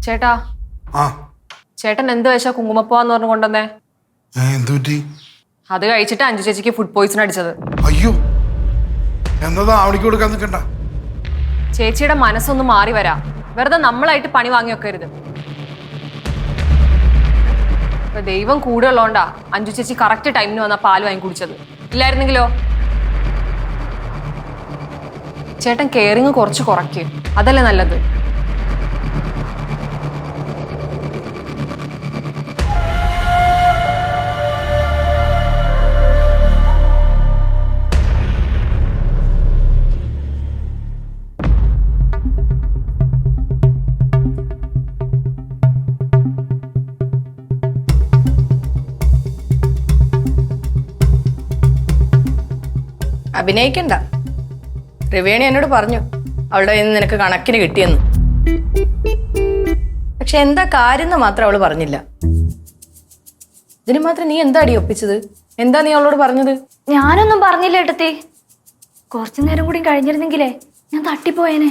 ചേട്ടാ ചേട്ടൻ എന്ത് വെച്ചാ കുങ്കുമപ്പൂവാന്ന് പറഞ്ഞു കൊണ്ടുവന്നേ? അത് കഴിച്ചിട്ട് അഞ്ജു ചേച്ചിക്ക് ഫുഡ് പോയിസൺ അടിച്ചത്. അയ്യോ, എന്നതാ അവളിക്ക് കൊടുക്കാൻ നിൽക്കണ്ട. ചേച്ചിയുടെ മനസ്സൊന്ന് മാറി വരാം. വെറുതെ നമ്മളായിട്ട് പണി വാങ്ങി വെക്കരുത്. ഇപ്പൊ ദൈവം കൂടെ ഉള്ളതുകൊണ്ടാ അഞ്ജു ചേച്ചി കറക്റ്റ് ടൈമിന് വന്ന പാല് വാങ്ങി കുടിച്ചത്. ഇല്ലായിരുന്നെങ്കിലോ? ചേട്ടൻ കെയറിങ് കുറച്ച് കുറയ്ക്കും, അതല്ലേ നല്ലത്. അഭിനയിക്കണ്ട. ത്രിവേണി എന്നോട് പറഞ്ഞു അവളുടെ കയ്യിൽ നിന്ന് നിനക്ക് കണക്കിന് കിട്ടിയെന്ന്. പക്ഷെ എന്താ കാര്യം എന്ന് മാത്രം അവള് പറഞ്ഞില്ല. ഇതിന് മാത്രം നീ എന്താ അടി ഒപ്പിച്ചത്? എന്താ നീ അവളോട് പറഞ്ഞത്? ഞാനൊന്നും പറഞ്ഞില്ല ഏട്ടത്തി. കുറച്ചു നേരം കൂടി കഴിഞ്ഞിരുന്നെങ്കിലേ ഞാൻ തട്ടിപ്പോയേനെ.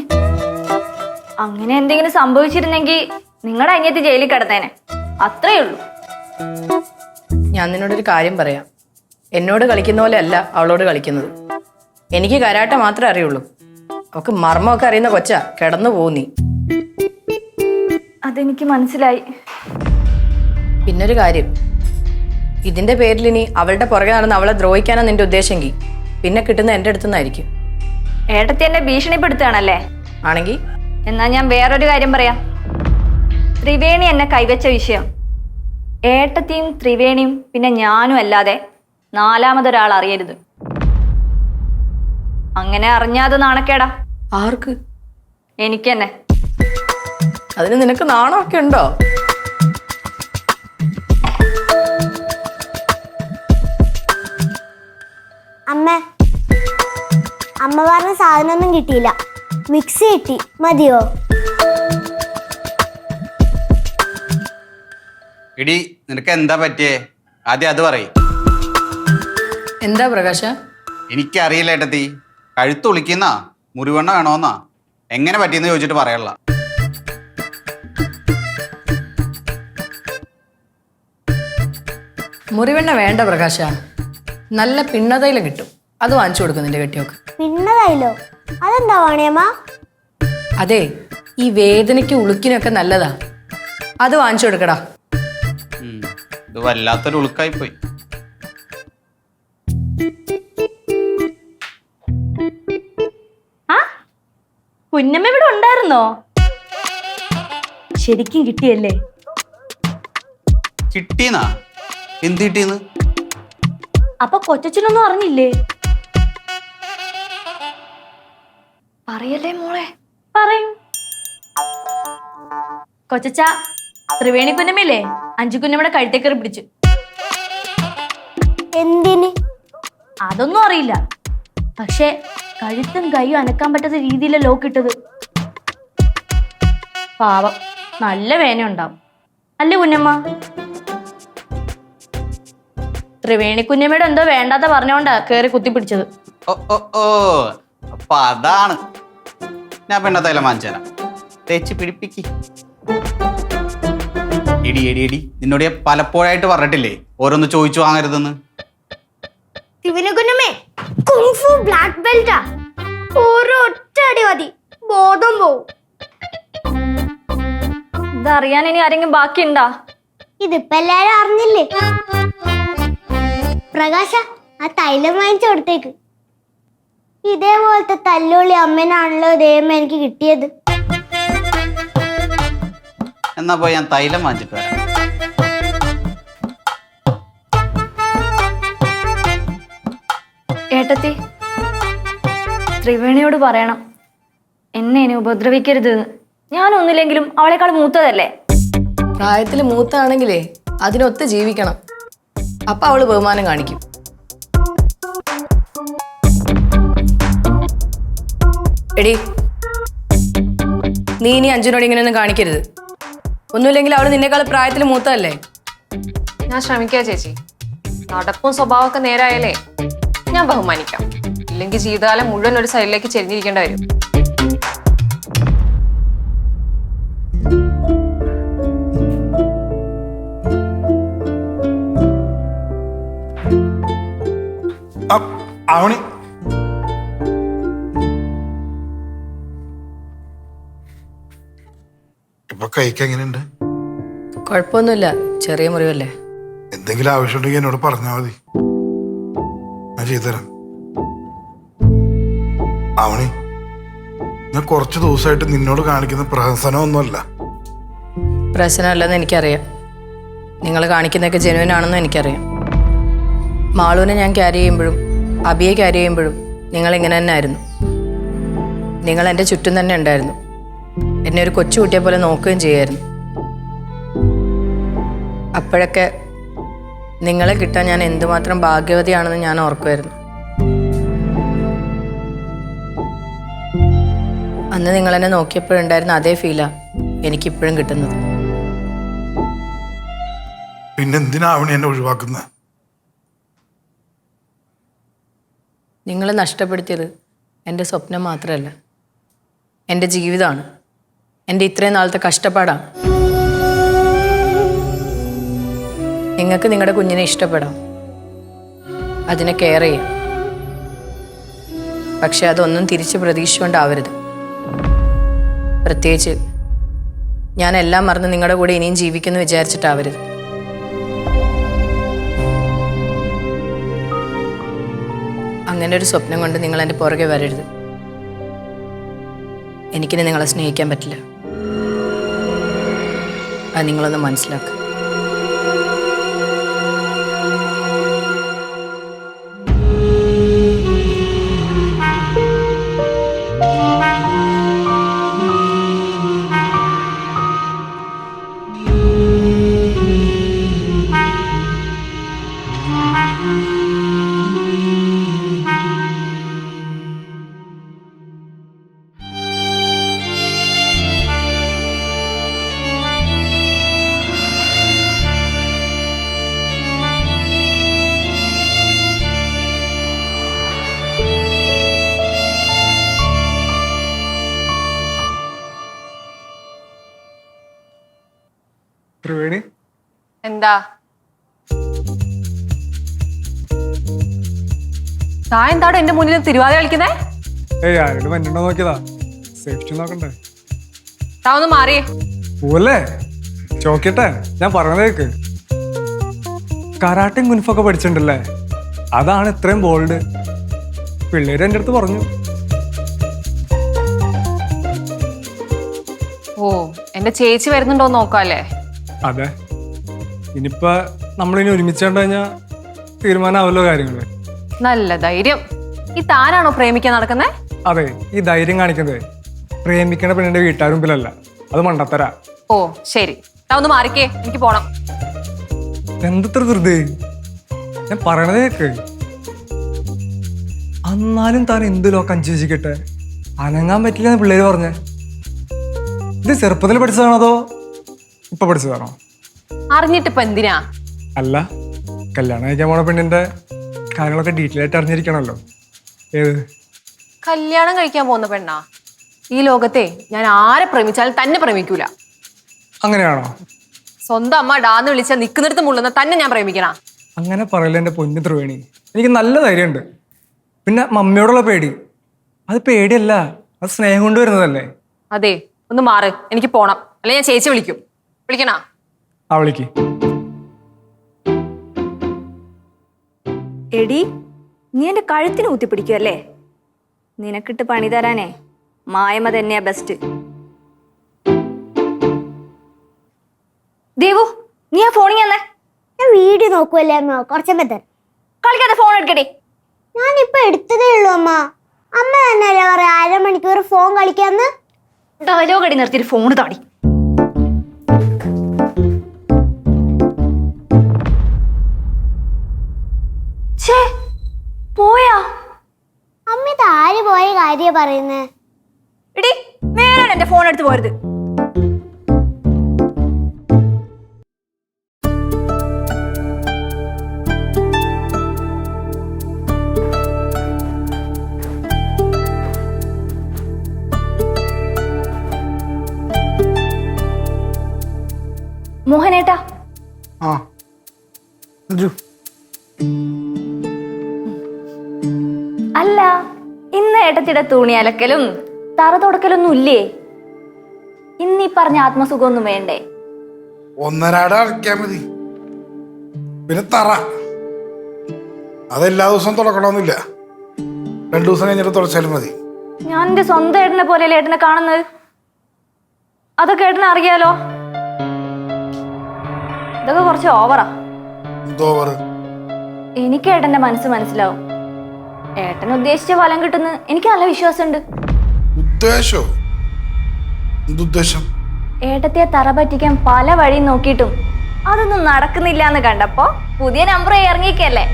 അങ്ങനെ എന്തെങ്കിലും സംഭവിച്ചിരുന്നെങ്കിൽ നിങ്ങളുടെ അനിയത്തി ജയിലിൽ കിടന്നേനെ. അത്രേ ഉള്ളൂ. ഞാൻ നിന്നോടൊരു കാര്യം പറയാം. എന്നോട് കളിക്കുന്ന പോലെ അല്ല അവളോട് കളിക്കുന്നത്. എനിക്ക് കരാട്ട മാത്രമേ അറിയുള്ളൂ. അവക്ക് മർമ്മമൊക്കെ അറിയുന്ന കൊച്ചാ. കിടന്നു പോകും നീ. അതെനിക്ക് മനസ്സിലായി. പിന്നൊരു കാര്യം, ഇതിന്റെ പേരിൽ ഇനി അവളുടെ പുറകെ നടന്ന് അവളെ ദ്രോഹിക്കാനാ നിന്റെ ഉദ്ദേശമെങ്കിൽ പിന്നെ കിട്ടുന്ന എന്റെ അടുത്തുനിന്നായിരിക്കും. ഏട്ടത്തി എന്നെ ഭീഷണിപ്പെടുത്തുകയാണല്ലേ? ആണെങ്കിൽ എന്നാ ഞാൻ വേറൊരു കാര്യം പറയാം. ത്രിവേണി എന്നെ കൈവച്ച വിഷയം ഏട്ടത്തിയും ത്രിവേണിയും പിന്നെ ഞാനും അല്ലാതെ നാലാമതൊരാൾ അറിയരുത്. അങ്ങനെ അറിഞ്ഞാത് നാണക്കേടാ. ആർക്ക്? എനിക്ക് തന്നെ. അതിന് നിനക്ക് നാണമൊക്കെ ഉണ്ടോ? അമ്മ പറഞ്ഞ സാധനമൊന്നും കിട്ടിയില്ല. മിക്സി കിട്ടി, മതിയോ? എടി, നിനക്ക് എന്താ പറ്റിയേ? ആദ്യം അത് പറയ്. എന്താ പ്രകാശ? എനിക്കറിയില്ല ഏട്ടത്തി. കഴുത്ത് ഒളിക്കുന്ന മുറിവെണ്ണ വേണോന്നാ. എങ്ങനെ പറ്റിയെന്ന് ചോദിച്ചിട്ട് പറയല്ല. മുറിവെണ്ണ വേണ്ട പ്രകാശ. നല്ല പിണ്ണതൈലം കിട്ടും, അത് വാങ്ങിച്ചു കൊടുക്കും നിന്റെ കെട്ടിയൊക്കെ. പിണ്ണതൈലോ? അതെന്താ വാണിയമ്മ? അതെ, ഈ വേദനയ്ക്ക് ഉളുക്കിനൊക്കെ നല്ലതാ. അത് വാങ്ങിച്ചു കൊടുക്കടാ. ഇത് വല്ലാത്തൊരു ഉളുക്കായി പോയി. കുഞ്ഞമ്മ ഇവിടെ ഉണ്ടായിരുന്നോ? ശരിക്കും കിട്ടിയല്ലേ? കിട്ടീന്നാ? എന്ത് കിട്ടീന്ന്? അപ്പൊ കൊച്ചച്ഛനൊന്നും അറിഞ്ഞില്ലേ? പറയല്ലേ മോളെ, പറയും. കൊച്ചച്ച, ത്രിവേണി കുഞ്ഞമ്മയില്ലേ അഞ്ചു കുഞ്ഞമ്മയുടെ കഴുത്തേക്കറി പിടിച്ചു. എന്തിന്? അതൊന്നും അറിയില്ല. പക്ഷെ കഴുത്തും കൈയും അനക്കാൻ പറ്റാത്ത രീതിയിലെ ലോക്ക് ഇട്ടത്. പാവം, നല്ല വേന ഉണ്ടാവും അല്ലേ കുഞ്ഞമ്മ? ത്രിവേണി കുഞ്ഞമ്മയുടെ എന്തോ വേണ്ടാത്ത പറഞ്ഞോണ്ടാ കേറി കുത്തിപ്പിടിച്ചത്. അപ്പൊ അതാണ്. ഞാൻ പെണ്ണത്തൈലം വാങ്ങിച്ചു തരാം, തേച്ച് പിടിപ്പിക്ക്. എടി എടി എടി, നിന്നോട് ഞാൻ പലപ്പോഴായിട്ട് പറഞ്ഞിട്ടില്ലേ ഓരോന്ന് ചോദിച്ചു വാങ്ങരുതെന്ന്? കുഞ്ഞമ്മേ, കുങ്ഫു ബ്ലാക്ക് ബെൽറ്റാ. ഒരൊറ്റ അടി മതി, ബോധം പോവും. ഇതറിയാൻ ഇനി ആരെങ്കിലും ബാക്കിയുണ്ടാ? ഇതിപ്പോ എല്ലാരും അറിഞ്ഞില്ലേ? പ്രകാശ, ആ തൈലം വാങ്ങിച്ചു കൊടുത്തേക്ക്. ഇതേപോലത്തെ തല്ലുള്ളി അമ്മനാണല്ലോ ദൈവം എനിക്ക് കിട്ടിയത്. എന്നാ പോയി ഞാൻ തൈലം വാങ്ങിച്ചിട്ട് വരാം. ഏട്ടത്തി, ത്രിവേണിയോട് പറയണം എന്നെ ഇനി ഉപദ്രവിക്കരുത്. ഞാനൊന്നില്ലെങ്കിലും അവളെക്കാൾ മൂത്തതല്ലേ? പ്രായത്തിൽ മൂത്താണെങ്കിലേ അതിനൊത്ത് ജീവിക്കണം. അപ്പൊ അവള് ബഹുമാനം കാണിക്കും. എടി, നീ ഇനി അഞ്ജുനോട് ഇങ്ങനെയൊന്നും കാണിക്കരുത്. ഒന്നുമില്ലെങ്കിൽ അവള് നിന്നെക്കാൾ പ്രായത്തിൽ മൂത്തതല്ലേ? ഞാൻ ശ്രമിക്കാം ചേച്ചി. നടപ്പും സ്വഭാവമൊക്കെ നേരായാലേ ഞാൻ ബഹുമാനിക്കാം. ഇല്ലെങ്കിൽ ജീവിതകാലം മുഴുവൻ ഒരു സൈഡിലേക്ക് ചെരിഞ്ഞിരിക്കേണ്ടി വരും. ആവണി ഇപ്പൊ കൈക്ക് എങ്ങനെയുണ്ട്? കുഴപ്പമൊന്നുമില്ല, ചെറിയ മുറിവല്ലേ. എന്തെങ്കിലും ആവശ്യമുണ്ടെങ്കിൽ എന്നോട് പറഞ്ഞാൽ മതി, ഞാൻ ചെയ്തുതരാം. ആവണി, ഞാൻ കുറച്ച് ദിവസമായിട്ട് നിന്നോട് കാണിക്കുന്ന പ്രഹസനമൊന്നുമല്ല. പ്രശ്നമല്ലെന്ന് എനിക്കറിയാം. നിങ്ങൾ കാണിക്കുന്നതൊക്കെ ജെനുവിൻ ആണെന്ന് എനിക്കറിയാം. മാളുവിനെ ഞാൻ ക്യാരി ചെയ്യുമ്പോഴും അബിയെ ക്യാരി ചെയ്യുമ്പോഴും നിങ്ങൾ ഇങ്ങനെ തന്നെ ആയിരുന്നു. നിങ്ങൾ എൻ്റെ ചുറ്റും തന്നെ ഉണ്ടായിരുന്നു. എന്നെ ഒരു കൊച്ചുകുട്ടിയെ പോലെ നോക്കുകയും ചെയ്യായിരുന്നു. അപ്പോഴൊക്കെ നിങ്ങളെ കിട്ടാൻ ഞാൻ എന്തുമാത്രം ഭാഗ്യവതിയാണെന്ന് ഞാൻ ഓർക്കുമായിരുന്നു. അന്ന് നിങ്ങളെന്നെ നോക്കിയപ്പോഴുണ്ടായിരുന്ന അതേ ഫീലാണ് എനിക്കിപ്പോഴും കിട്ടുന്നത്. പിന്നെന്തിനാ ആവണി എന്നെ ഒഴിവാക്കുന്നത്? നിങ്ങൾ നഷ്ടപ്പെടുത്തിയത് എൻ്റെ സ്വപ്നം മാത്രമല്ല, എൻ്റെ ജീവിതമാണ്, എൻ്റെ ഇത്രയും നാളത്തെ കഷ്ടപ്പാടാണ്. നിങ്ങൾക്ക് നിങ്ങളുടെ കുഞ്ഞിനെ ഇഷ്ടപ്പെടാം, അതിനെ കെയർ ചെയ്യാം, പക്ഷെ അതൊന്നും തിരിച്ച് പ്രതീക്ഷിച്ചുകൊണ്ടാവരുത്. പ്രത്യേകിച്ച് ഞാൻ എല്ലാം മറന്ന് നിങ്ങളുടെ കൂടെ ഇനിയും ജീവിക്കുന്നു വിചാരിച്ചിട്ടാവരുത്. അങ്ങനെ ഒരു സ്വപ്നം കൊണ്ട് നിങ്ങൾ എൻ്റെ പുറകെ വരരുത്. എനിക്കിനി നിങ്ങളെ സ്നേഹിക്കാൻ പറ്റില്ല. അത് നിങ്ങളൊന്ന് മനസ്സിലാക്കുക. ത്രിവേണി, എന്താ താൻ എന്താടോ എന്റെ മുന്നിൽ തിരുവാതിര കളിക്കുന്നേ? ഏയ് ആരോട് മഞ്ഞുണ്ടോ നോക്കിയതാ, സേഫ്റ്റി നോക്കണ്ടേ. താ ഒന്ന് മാറിയേ. പോവല്ലേ, ചോക്കിട്ടെ, ഞാൻ പറഞ്ഞതേക്ക്. കരാട്ടയും കുൻഫൊക്കെ പഠിച്ചിട്ടുണ്ടല്ലേ, അതാണ് ഇത്രയും ബോൾഡ്. പിള്ളേര് എൻ്റെ അടുത്ത് പറഞ്ഞു. ഓ, എന്റെ ചേച്ചി വരുന്നുണ്ടോ നോക്കാല്ലേ? അതെ, ഇനിയിപ്പോ നമ്മളിനി ഒരുമിച്ചേണ്ട കഴിഞ്ഞാൽ തീരുമാനമാവല്ലോ കാര്യങ്ങള്. നല്ല ധൈര്യം. ഈ താനാണോ പ്രേമിക്കാൻ നടക്കുന്നേ? അതെ, ഈ ധൈര്യം കാണിക്കുന്നത് പ്രേമിക്കണ പെണ്ണിന്റെ വീട്ടുകാരുമ്പിലല്ല, അത് മണ്ടത്തരാ. ഓ ശരി, താ ഒന്ന് മാറിക്കേ, എനിക്ക് പോണം. എന്തത്ര ധൃതി, ഞാൻ പറയണത് കേക്ക്. എന്നാലും താൻ എന്തിലോ കഞ്ചേച്ചിക്കട്ടെ, അനങ്ങാൻ പറ്റില്ല എന്ന് പിള്ളേര് പറഞ്ഞേ. ഇത് ചെറുപ്പത്തിൽ പഠിച്ചതാണോ അതോ ഇപ്പൊ പഠിച്ചതാണോ? അറിഞ്ഞിട്ടിപ്പോ എന്തിനാ? അല്ല, കല്യാണം കഴിക്കാൻ പോണ പെണ്ണിന്റെ കാര്യങ്ങളൊക്കെ ഡീറ്റെയിൽ ആയിട്ട് അറിഞ്ഞിരിക്കണമല്ലോ. ഏത് കല്യാണം കഴിക്കാൻ പോകുന്ന പെണ്ണാ? ഈ ലോകത്തെ ഞാൻ ആരെ പ്രേമിച്ചാലും തന്നെ പ്രേമിക്കൂല. അങ്ങനെയാണോ? സ്വന്തം അമ്മ ഡാന്ന് വിളിച്ചാൽ നിക്കുന്നിടത്ത് മുള്ളുന്ന തന്നെ ഞാൻ പ്രേമിക്കണ? അങ്ങനെ പറയില്ല എൻ്റെ പൊന്നു ത്രിവേണി, എനിക്ക് നല്ല ധൈര്യമുണ്ട്. പിന്നെ മമ്മിയോടുള്ള പേടി, അത് പേടിയല്ല, അത് സ്നേഹം കൊണ്ട് വരുന്നതല്ലേ. അതെ, ഒന്ന് മാറ്, എനിക്ക് പോണം, അല്ലെ ഞാൻ ചേച്ചി വിളിക്കും. വിളിക്കണ? അവളിക്ക് എടി, നീ എന്റെ കഴുത്തിന് ഊത്തിപ്പിടിക്കുമല്ലേ? നിനക്കിട്ട് പണി തരാനേ മായമ തന്നെയാ ബെസ്റ്റ്. ദേവു, നീ ആ ഫോണിൽ തന്നെ. ഞാൻ വീഡിയോ നോക്കുമല്ലേ അമ്മ, കുറച്ചമ്മ തരാം. കളിക്കാതെ ഫോൺ എടുക്കടി. ഞാനിപ്പോ എടുത്തതേ ഉള്ളൂ അമ്മ. അമ്മ തന്നെയല്ലേ പറയാ 1/2 മണിക്കൂർ ഫോൺ കളിക്കാന്ന്. ഡയലോഗ് അടി നിർത്തിയിട്ട് ഫോൺ താടി. പോയാ അമ്മ ഇത് ആര് പോയ കാര്യ പറയുന്നേ? എടി, മേലാണ് എന്റെ ഫോൺ എടുത്ത് പോരുത്. മോഹനേട്ടാ, ആ അല്ല, ഇന്ന് ഏട്ടത്തിയുടെ തുണി അലക്കലും തറ തുടക്കലൊന്നും ഇല്ലേ? ഇന്നീ പറഞ്ഞ ആത്മസുഖമൊന്നും വേണ്ടേ? ഒന്നരാട അടയ്ക്കാൻ മതി. പിന്നെ തറ അതെല്ലാ ദിവസവും തുടക്കണമെന്നില്ല, 2 ദിവസം കഴിഞ്ഞിട്ട് തുടച്ചാലും മതി. ഞാൻ എന്റെ സ്വന്തം ഏട്ടനെ പോലെയല്ലേ ഏട്ടനെ കാണുന്നത്. അതൊക്കെ ഏട്ടനെ അറിയാലോ. ഇതൊക്കെ കുറച്ച് ഓവറാ. എന്തോവർ? എനിക്ക് ഏട്ടന്റെ മനസ്സ് മനസ്സിലാവും. ഏട്ടൻ ഉദ്ദേശിച്ച ഫലം കിട്ടുന്ന എനിക്ക് നല്ല വിശ്വാസമുണ്ട്. ഉദ്ദേശോ? എന്തുദ്ദേശം? ഏട്ടത്തെ തറ പറ്റിക്കാൻ പല വഴിയും നോക്കിയിട്ടും അതൊന്നും നടക്കുന്നില്ല എന്ന് കണ്ടപ്പോ പുതിയ നമ്പർ ഇറങ്ങിക്കല്ലേ.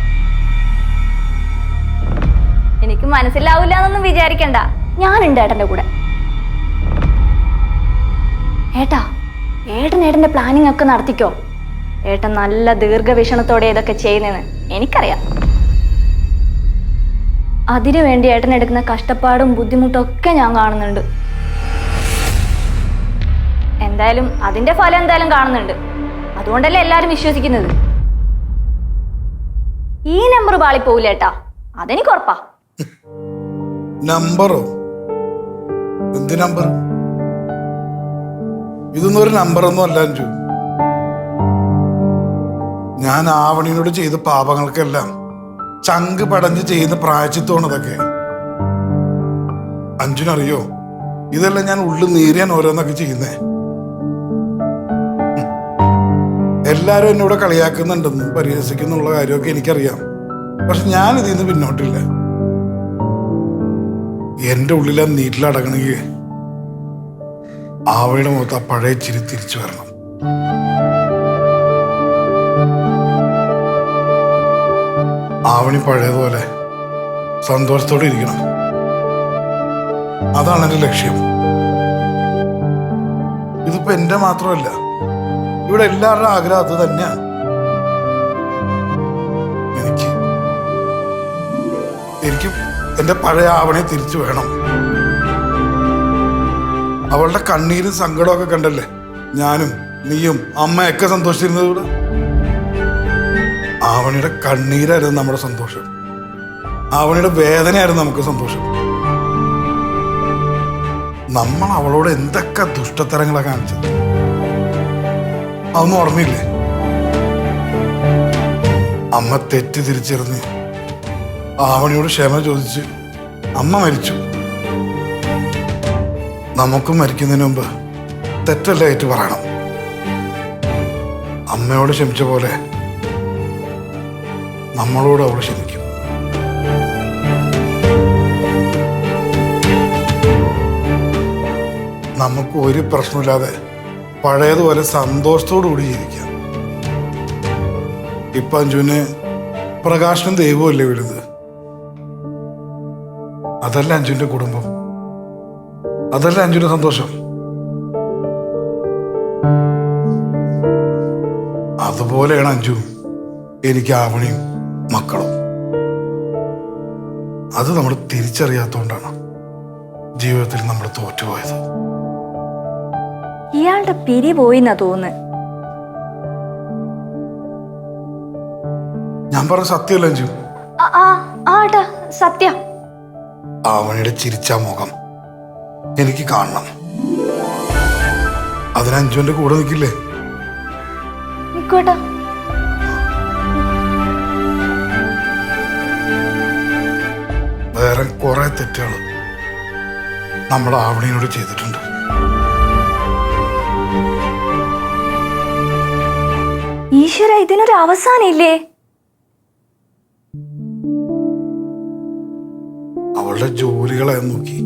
എനിക്ക് മനസ്സിലാവില്ല എന്നൊന്നും വിചാരിക്കണ്ട, ഞാനുണ്ട് ഏട്ടന്റെ കൂടെ. ഏട്ടന്റെ പ്ലാനിങ് ഒക്കെ നടത്തിക്കോ. ഏട്ടൻ നല്ല ദീർഘവീക്ഷണത്തോടെ ഇതൊക്കെ ചെയ്യുന്നതെന്ന് എനിക്കറിയാം. അതിനു വേണ്ടി ഏട്ടൻ എടുക്കുന്ന കഷ്ടപ്പാടും ബുദ്ധിമുട്ടും ഒക്കെ ഞാൻ കാണുന്നുണ്ട്. എന്തായാലും അതിന്റെ ഫലം എന്തായാലും കാണുന്നുണ്ട്. അതുകൊണ്ടല്ലേ എല്ലാരും വിശ്വസിക്കുന്നത്. ഈ നമ്പർ പാളിപ്പോവില്ല ഏട്ടാ, അതെനിക്ക് ഉറപ്പാ. നമ്പറോ? എന്ത് നമ്പർ? ഇതൊന്നും ഒരു നമ്പറൊന്നും അല്ല അഞ്ജു. ഞാൻ ആവണിനോട് ചെയ്ത പാപങ്ങൾക്കെല്ലാം ചങ്ക് പടഞ്ഞ് ചെയ്യുന്ന പ്രായച്ചിത്തമാണ് ഇതൊക്കെ. അഞ്ജുനറിയോ, ഇതെല്ലാം ഞാൻ ഉള്ളിൽ നീറിയാൻ ഓരോന്നൊക്കെ ചെയ്യുന്നേ. എല്ലാരും എന്നോട് കളിയാക്കുന്നുണ്ടെന്നും പരിഹസിക്കുന്നുള്ള കാര്യമൊക്കെ എനിക്കറിയാം. പക്ഷെ ഞാൻ ഇതിൽ നിന്ന് പിന്നോട്ടില്ല. എന്റെ ഉള്ളിൽ ആ നീറ്റിലടങ്ങണമെങ്കിൽ ആവയുടെ മുഖത്ത് ആ പഴയ ചിരി തിരിച്ചു വരണം. ആവണി പഴയതുപോലെ സന്തോഷത്തോടെ ഇരിക്കണം. അതാണ് എന്റെ ലക്ഷ്യം. ഇതിപ്പോ എന്റെ മാത്രമല്ല, ഇവിടെ എല്ലാവരുടെ ആഗ്രഹം അത് തന്നെയാണ്. എനിക്ക് എന്റെ പഴയ ആവണയെ തിരിച്ചു വേണം. അവളുടെ കണ്ണീരും സങ്കടമൊക്കെ കണ്ടല്ലേ ഞാനും നീയും അമ്മയൊക്കെ സന്തോഷിച്ചിരുന്നത്. ഇവിടെ ആവണിയുടെ കണ്ണീരായിരുന്നു നമ്മുടെ സന്തോഷം, ആവണിയുടെ വേദനയായിരുന്നു നമുക്ക് സന്തോഷം. നമ്മൾ അവളോട് എന്തൊക്കെ ദുഷ്ടത്തരങ്ങളാണ് കാണിച്ചത്, അതൊന്നും ഓർമ്മയില്ലേ? അമ്മ തെറ്റ് തിരിച്ചറിഞ്ഞ് ആവണിയോട് ക്ഷമ ചോദിച്ച് അമ്മ മരിച്ചു. നമുക്കും മരിക്കുന്നതിന് മുമ്പ് തെറ്റല്ല ഏറ്റു പറയണം. അമ്മയോട് ക്ഷമിച്ച പോലെ നമ്മളോട് അവൾ ക്ഷമിക്കും. നമുക്ക് ഒരു പ്രശ്നമില്ലാതെ പഴയതുപോലെ സന്തോഷത്തോടു കൂടി ജീവിക്കാം. ഇപ്പൊ അഞ്ജുവിന് പ്രകാശനും ദൈവമല്ലേ വിടുന്നത്. അതല്ല അഞ്ജുവിന്റെ കുടുംബം, അതല്ല അഞ്ജുവിന്റെ സന്തോഷം. അതുപോലെയാണ് അഞ്ജു എനിക്ക് ആവണിയും മക്കളും. അത് നമ്മൾ തിരിച്ചറിയാത്തോണ്ടാണ് ജീവിതത്തിൽ നമ്മൾ തോറ്റുപോയത്. ഇയാളുടെ പിരി പോയിന്നാ തോന്നുന്നു. ഞാൻ പറഞ്ഞ സത്യമല്ല അഞ്ജു. ആട്ടാ സത്യ. ആവണിയുടെ ചിരിച്ച മുഖം എനിക്ക് കാണണം. അതിന് അഞ്ജുവിന്റെ കൂടെ നിൽക്കില്ലേ? നിക്കോട്ടാ. വേറെ കുറെ തെറ്റുകൾ നമ്മൾ ആവണിയോട് ചെയ്തിട്ടുണ്ട്. ഈശ്വര, ഇതിനൊരു അവസാനം ഇല്ലേ? അവളുടെ ജോലികളെ നോക്കി,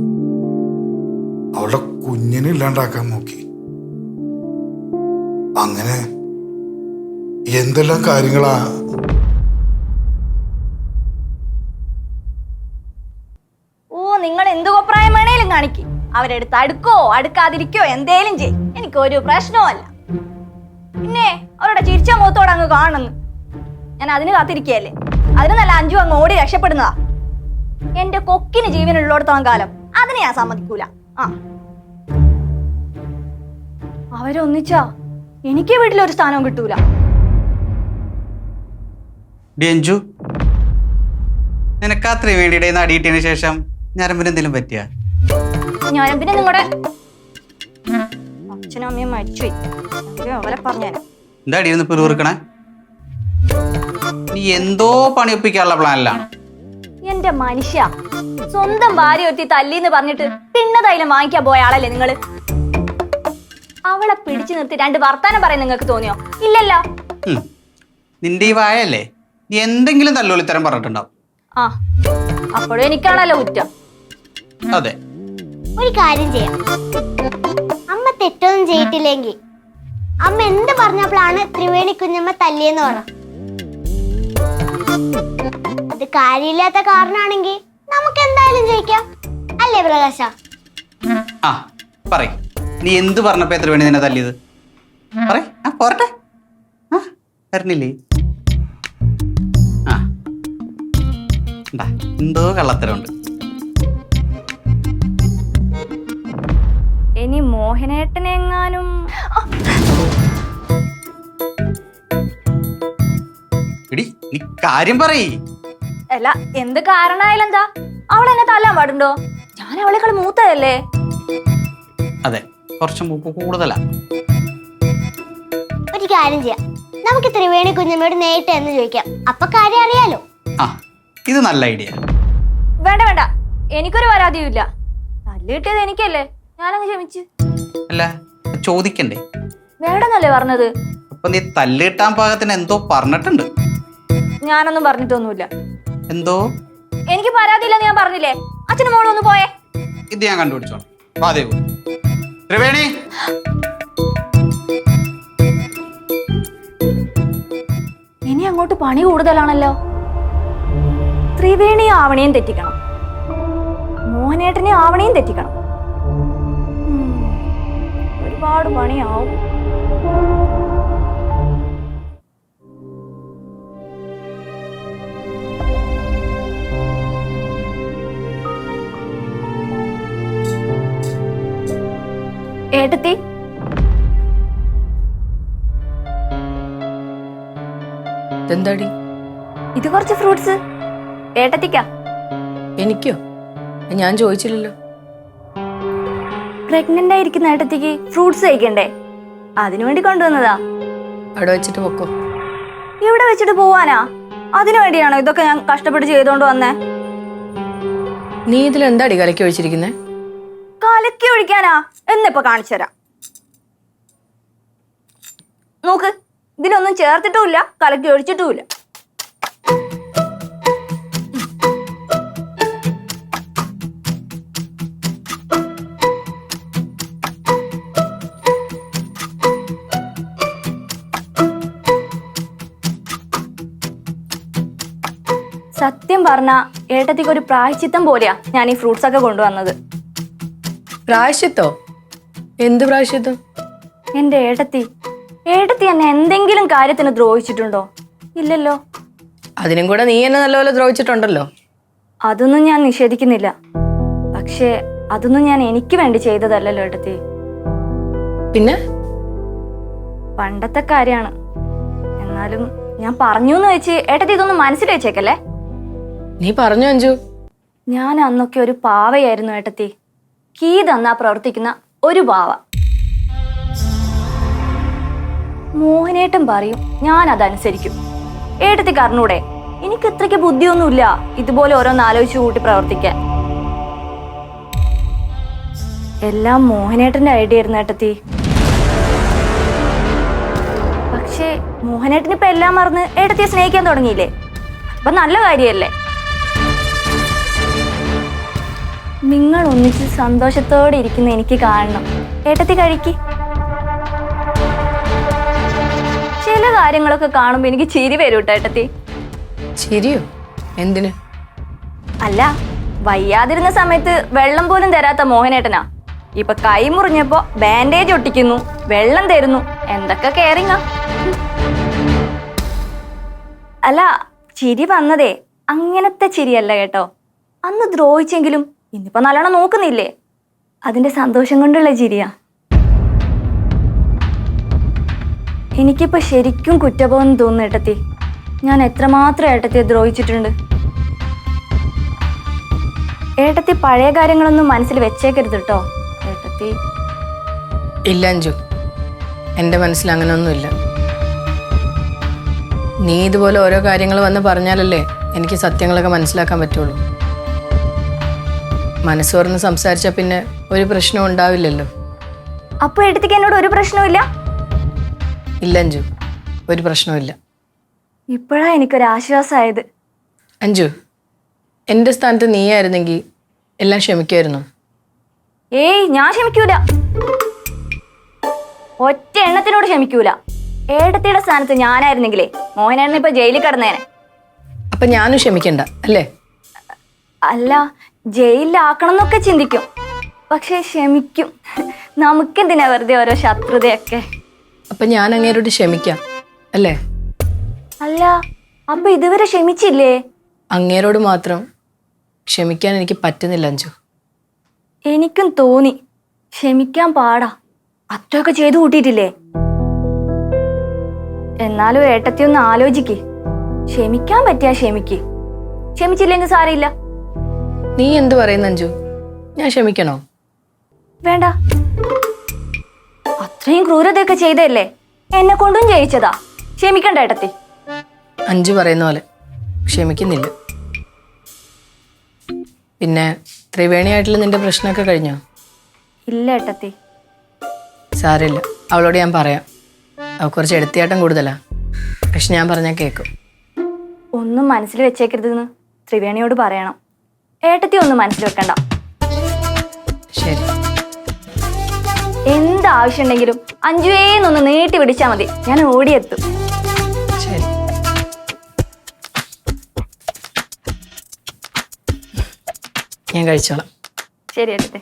അവളുടെ കുഞ്ഞിനെ ഇല്ലാണ്ടാക്കാൻ നോക്കി. അങ്ങനെ എന്തെല്ലാം കാര്യങ്ങളാ. നിങ്ങൾ എന്ത് അഭിപ്രായം വേണേലും കാണിക്ക്. അവരെടുത്ത് അടുക്കോ അടുക്കാതിരിക്കോ എന്തേലും ചെയ്, എനിക്കൊരു പ്രശ്നവും അല്ല. പിന്നെ അവരുടെ ചിരിച്ച മുഖത്തോടെ അങ്ങ് കാണുന്നു. ഞാൻ അതിന് കാത്തിരിക്കുകയല്ലേ. അതിന് നല്ല അഞ്ജു അങ്ങ് ഓടി രക്ഷപ്പെടുന്നതാ. എന്റെ കൊക്കിന് ജീവനുള്ളിടത്തോളം കാലം അതിന് ഞാൻ സമ്മതിക്കൂല. അവരൊന്നിച്ചാ എനിക്ക് വീട്ടിലൊരു സ്ഥാനവും കിട്ടൂല. അഞ്ജു, നിനക്ക് ആ ത്രിവേണിയുടെ അടിയിട്ടതിന് ശേഷം ഞരമ്പിന് എന്തെങ്കിലും പറ്റിയ? ഞാനും പിന്നെ നിങ്ങളുടെ അച്ഛനും അമ്മയും മരിച്ചു അവരെ പറഞ്ഞാൽ എന്താ അടിയിരുന്ന് പിറുപിറുക്കണേ? നീ എന്തോ പണിയൊപ്പിക്കാനുള്ള പ്ലാനിലാണ്. എന്റെ മനുഷ്യ, സ്വന്തം ഭാര്യ ഒത്തി തല്ലിന്ന് പറഞ്ഞിട്ട് പിന്നെ തൈലം വാങ്ങിക്കാൻ പോയ ആളല്ലേ നിങ്ങള്? അവളെ പിടിച്ചു നിർത്തി 2 വർത്താനം പറയാൻ നിങ്ങൾക്ക് തോന്നിയോ? ഇല്ലല്ലോ. നിന്റെ ഈ വായല്ലേ, നീ എന്തെങ്കിലും തല്ലുള്ളിത്തരം പറഞ്ഞിട്ടുണ്ടാവും. ആ, അപ്പോഴും എനിക്കാണല്ലോ കുറ്റം. അതെ. ഒരു കാര്യം ചെയ്യാം, അമ്മ തെറ്റൊന്നും ചെയ്തിട്ടില്ലെങ്കിൽ അമ്മ എന്ത് പറഞ്ഞപ്പോഴാണ് ത്രിവേണി കുഞ്ഞമ്മ തല്ലിയെന്ന് പറ. അത് കാര്യമില്ലാത്ത കാരണമാണെങ്കിൽ നമുക്ക് എന്തായാലും ജയിക്കാം, അല്ലേ പ്രകാശ? ആ പറയ്, നീ എന്ത് പറഞ്ഞപ്പോ ത്രിവേണി നിന്നെ തല്ലിയത്? പറയ്, പോരട്ടെ. വരണില്ലേ? ആ എന്തോ കള്ളത്തരമുണ്ട്. ഇനി മോഹനേട്ടനെങ്ങാനും എടി നീ കാര്യം പറയ്. അല്ല, എന്ത് കാരണമായാലും എന്താ, അവൾ എന്നെ തല്ലാൻ പാടുണ്ടോ? ഞാൻ അവളെക്കാൾ മൂത്തതല്ലേ? അതെ, കുറച്ച് മൂക്ക് കൂടുതലാ. ഒരു കാര്യം ചെയ്യാം, നമുക്ക് ത്രിവേണി കുഞ്ഞമ്മയോട് നേരിട്ട് എന്ന് ചോദിക്കാം, അപ്പൊ കാര്യം അറിയാലോ. ആ ഇത് നല്ല ഐഡിയ. വേണ്ട വേണ്ട, എനിക്കൊരു പരാതിയും ഇല്ല. തല്ല് കിട്ടിയത് എനിക്കല്ലേ, ഞാനങ്ങ് ക്ഷമിച്ച്. അല്ല ചോദിക്കണ്ടേ? വേണ്ടെന്നല്ലേ പറഞ്ഞത്? അപ്പൊ നീ തല്ല് കിട്ടാൻ പാകത്തിന് എന്തോ പറഞ്ഞിട്ടുണ്ട്. ഞാനൊന്നും പറഞ്ഞിട്ടൊന്നുമില്ല. എന്തോ എനിക്ക് പരാതിയില്ലെന്ന് ഞാൻ പറഞ്ഞില്ലേ? അച്ഛനും മോളും ഒന്ന് പോയേ. ഇത് ഞാൻ കണ്ടുപിടിച്ചോളാം. വാദേവു ത്രിവേണി, ഇനി അങ്ങോട്ട് പണി കൂടുതലാണല്ലോ. ത്രിവേണി ആവണേയും തെറ്റിക്കണം, മോഹനേട്ടനെ ആവണേയും തെറ്റിക്കണം. ഒരുപാട് പണിയാവും. ഏട്ടത്തി, എന്താടി? ഇത് കുറച്ച് ഫ്രൂട്ട്സ് ഏട്ടത്തിക്കാ. എനിക്കോ? ഞാൻ ചോദിച്ചില്ലല്ലോ. പ്രഗ്നന്റ് ആയിരിക്കുന്ന ഏട്ടത്തിക്ക് ഫ്രൂട്ട്സ് കഴിക്കണ്ടേ? അതിനുവേണ്ടി കൊണ്ടുവന്നതാ. അവിടെ വെച്ചിട്ട് പൊക്കോ. ഇവിടെ വെച്ചിട്ട് പോവാനാ? അതിനു വേണ്ടിയാണോ ഇതൊക്കെ ഞാൻ കഷ്ടപ്പെട്ട് ചെയ്തോണ്ട് വന്നേ? നീ ഇതിൽ എന്താടി കലക്കി ഒഴിച്ചിരിക്കുന്നേ? കലക്കി ഒഴിക്കാനാ? എന്നിപ്പോ കാണിച്ചുതരാം. നോക്ക്, ഇതിനൊന്നും ചേർത്തിട്ടുമില്ല, കലക്കി ഒഴിച്ചിട്ടുമില്ല. സത്യം പറഞ്ഞ ഏട്ടത്തിക്ക് ഒരു പ്രായശ്ചിത്തം പോലെയാ ഞാൻ ഈ ഫ്രൂട്ട്സ് ഒക്കെ കൊണ്ടുവന്നത്. പ്രായശ്ചിത്തോ? എന്ത് പ്രായശ്ചിത്തം? എന്റെ ഏട്ടത്തി എന്നെ എന്തെങ്കിലും കാര്യത്തിന് ദ്രോഹിച്ചിട്ടുണ്ടോ? ഇല്ലല്ലോ. അതിനും കൂടെ നീ എന്നെ നല്ലപോലെ ദ്രോഹിച്ചിട്ടുണ്ടല്ലോ. അതൊന്നും ഞാൻ നിഷേധിക്കുന്നില്ല. പക്ഷേ അതൊന്നും ഞാൻ എനിക്ക് വേണ്ടി ചെയ്തതല്ലല്ലോ ഏട്ടത്തി. പിന്നെ പണ്ടത്തെ കാര്യാണ്. എന്നാലും ഞാൻ പറഞ്ഞു എന്ന് വെച്ച് ഏട്ടത്തി ഇതൊന്നും മനസ്സിൽ വെച്ചേക്കല്ലേ. നീ പറഞ്ഞു അഞ്ജു. ഞാൻ അന്നൊക്കെ ഒരു പാവയായിരുന്നു ഏട്ടത്തി. കീ തന്നാ പ്രവർത്തിക്കുന്ന ഒരു പാവ. മോഹനേട്ടൻ പറയും, ഞാൻ അതനുസരിക്കും. ഏട്ടത്തിക്ക് അറിഞ്ഞൂടെ, എനിക്ക് ഇത്രയ്ക്ക് ബുദ്ധിയൊന്നുമില്ല ഇതുപോലെ ഓരോന്ന് ആലോചിച്ചു കൂട്ടി പ്രവർത്തിക്കാൻ. എല്ലാം മോഹനേട്ടന്റെ ഐഡിയ ആയിരുന്നു ഏട്ടത്തി. പക്ഷേ മോഹനേട്ടനിപ്പോ എല്ലാം മറന്ന് ഏട്ടത്തിയെ സ്നേഹിക്കാൻ തുടങ്ങിയില്ലേ? അപ്പൊ നല്ല കാര്യല്ലേ? നിങ്ങൾ ഒന്നിച്ച് സന്തോഷത്തോടെ ഇരിക്കുന്ന എനിക്ക് കാണണം. ഏട്ടത്തി കഴിക്ക്. ചില കാര്യങ്ങളൊക്കെ കാണുമ്പോ എനിക്ക് ചിരി വരും കേട്ടോ ഏട്ടത്തി. ശരിയോ? എന്തിന്? അല്ല, വയ്യാതിരുന്ന സമയത്ത് വെള്ളം പോലും തരാത്ത മോഹനേട്ടനാ ഇപ്പൊ കൈ മുറിഞ്ഞപ്പോ ബാൻഡേജ് ഒട്ടിക്കുന്നു, വെള്ളം തരുന്നു. എന്തൊക്കെ കെയറിങ്ങാ. അല്ല, ചിരി വന്നതേ അങ്ങനത്തെ ചിരിയല്ല കേട്ടോ. അന്ന് ദ്രോഹിച്ചെങ്കിലും ഇന്നിപ്പോ നല്ലോണം നോക്കുന്നില്ലേ, അതിന്റെ സന്തോഷം കൊണ്ടുള്ള ചിരിയാ. എനിക്കിപ്പോ ശരിക്കും കുറ്റബോധം തോന്നുന്നു ഏട്ടത്തി. ഞാൻ എത്രമാത്രം ഏട്ടത്തിയെ ദ്രോഹിച്ചിട്ടുണ്ട്. ഏട്ടത്തി പഴയ കാര്യങ്ങളൊന്നും മനസ്സിൽ വെച്ചേക്കരുത് കേട്ടോ. ഏട്ടത്തി ഇല്ല അഞ്ജു, എൻ്റെ മനസ്സിൽ അങ്ങനെയൊന്നുമില്ല. നീ ഇതുപോലെ ഓരോ കാര്യങ്ങൾ വന്ന് പറഞ്ഞാലല്ലേ എനിക്ക് സത്യങ്ങളൊക്കെ മനസ്സിലാക്കാൻ പറ്റുള്ളൂ. മനസ്സ് തുറന്ന് സംസാരിച്ചാൽ പിന്നെ ഒരു പ്രശ്നവും ഉണ്ടാവില്ലല്ലോ. അപ്പൊ ഏട്ടത്തിക്ക് എന്നോട് ഒരു പ്രശ്നവുമില്ല? ഇല്ല അഞ്ജു, ഒരു പ്രശ്നവുമില്ല. ഇപ്പോഴാ എനിക്കൊരു ആശ്വാസമായത്. അഞ്ജു, എൻ്റെ സ്ഥാനത്ത് നീയായിരുന്നെങ്കിൽ എല്ലാം ക്ഷമിക്കുമായിരുന്നു. ഏയ്, ഞാൻ ക്ഷമിക്കൂല. ഒറ്റ എണ്ണത്തിനോട് ക്ഷമിക്കൂല. ഏട്ടത്തിയുടെ സ്ഥാനത്ത് ഞാനായിരുന്നെങ്കിലേ മോഹനായിരുന്നു ഇപ്പൊ ജയിലിൽ കിടന്നേനെ. അപ്പം ഞാനും ക്ഷമിക്കണ്ട അല്ലേ? അല്ല, ജയിലിലാക്കണം എന്നൊക്കെ ചിന്തിക്കും, പക്ഷെ ക്ഷമിക്കും. നമുക്കെന്തിനാ വെറുതെ ഓരോ ശത്രുതയൊക്കെ. അപ്പം ഞാൻ അങ്ങേരോട് ക്ഷമിക്കാം അല്ലേ? അല്ല, അപ്പൊ ഇതുവരെ ക്ഷമിച്ചില്ലേ? അങ്ങേരോട് മാത്രം ക്ഷമിക്കാൻ എനിക്ക് പറ്റുന്നില്ല അഞ്ജു. എനിക്കും തോന്നി ക്ഷമിക്കാൻ പാടാ. അത്രയൊക്കെ ചെയ്തു കൂട്ടിയിട്ടില്ലേ? എന്നാലും ഏട്ടത്തി ഒന്ന് ആലോചിക്ക്. ക്ഷമിക്കാൻ പറ്റിയാ ക്ഷമിക്ക്, ക്ഷമിച്ചില്ലെങ്കിൽ സാരമില്ല. നീ എന്ത് പറയുന്നു അഞ്ജു? ഞാൻ ക്ഷമിക്കണോ? വേണ്ട. അത്രയും ക്രൂരതയൊക്കെ ചെയ്തല്ലേ, എന്നെ കൊണ്ടും ജയിച്ചതാ. ക്ഷമിക്കണ്ട ഏട്ടത്തി. അഞ്ജു പറയുന്ന പോലെ ക്ഷമിക്കുന്നില്ല. പിന്നെ ത്രിവേണിയായിട്ടുള്ള നിന്റെ പ്രശ്നമൊക്കെ കഴിഞ്ഞോ? ഇല്ല ഏട്ടത്തി. സാരമില്ല, അവളോട് ഞാൻ പറയാം. അവൾ കുറച്ച് എടുത്തിയാട്ടം കൂടുതലാ, പക്ഷെ ഞാൻ പറഞ്ഞാൽ കേൾക്കും. ഒന്നും മനസ്സിൽ വെച്ചേക്കരുതെന്ന് ത്രിവേണിയോട് പറയണം. ഏട്ടത്തി ഒന്നും മനസ്സിൽ വെക്കണ്ട. ശരി. എന്താവശ്യം ഉണ്ടെങ്കിലും അഞ്ജുവേന്നൊന്ന് നീട്ടി പിടിച്ചാൽ മതി, ഞാൻ ഓടിയെത്തും. ശരി. ഞാൻ കഴിച്ചോളാം. ശരി ഏട്ടത്തി.